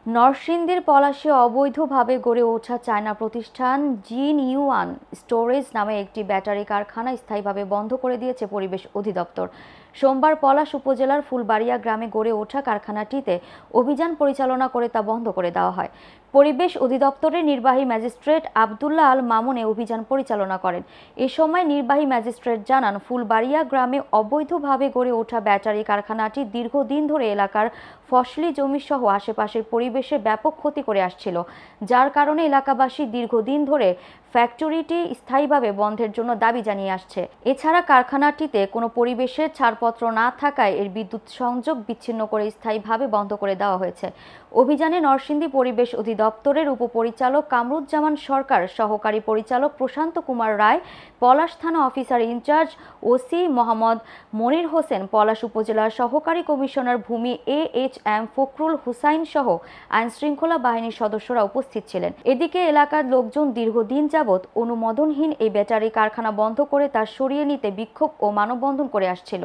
নরসিংদীর পলাশে অবৈধভাবে গড়ে ওঠা চায়না প্রতিষ্ঠান জিন ইউয়ান স্টোরেজ নামে একটি ব্যাটারি কারখানা স্থায়ীভাবে বন্ধ করে দিয়েছে পরিবেশ অধিদপ্তর। সোমবার পলাশ উপজেলার ফুলবাড়িয়া গ্রামে গড়ে ওঠা কারখানাটিতে অভিযান পরিচালনা করে তা বন্ধ করে দেওয়া হয়। পরিবেশ অধিদপ্তরের নির্বাহী ম্যাজিস্ট্রেট আবদুল্লাহ আল মামুন অভিযান পরিচালনা করেন। এ সময় নির্বাহী ম্যাজিস্ট্রেট জানান, ফুলবাড়িয়া গ্রামে অবৈধভাবে গড়ে ওঠা ব্যাটারি কারখানাটি দীর্ঘদিন ধরে এলাকার ফসলি জমি সহ আশেপাশের পরিবেশে ব্যাপক ক্ষতি করে আসছিল, যার কারণে এলাকাবাসী দীর্ঘদিন ধরে ফ্যাক্টরিটি স্থায়ীভাবে বন্ধের জন্য দাবি জানিয়ে আসছে। এছাড়া কারখানাটিতে কোনো পরিবেশের ছাড়পত্র না থাকায় এর বিদ্যুৎ সংযোগ বিচ্ছিন্ন করে স্থায়ীভাবে বন্ধ করে দেওয়া হয়েছে। অভিযানে নরসিংদী পরিবেশ অধিদপ্তরের উপপরিচালক কামরুজ্জামান সরকার, সহকারী পরিচালক প্রশান্ত কুমার রায়, পলাশ থানা officer in charge OC Mohammad Monir Hossain, পলাশ উপজেলার সহকারী কমিশনার ভূমি AHM ফখরুল হুসাইন সহ আইনশৃঙ্খলা বাহিনীর সদস্যরা উপস্থিত ছিলেন। এদিকে এলাকার লোকজন দীর্ঘদিন যাবৎ অনুমোদনহীন এই ব্যাটারি কারখানা বন্ধ করে তা সরিয়ে নিতে বিক্ষোভ ও মানববন্ধন করে আসছিল।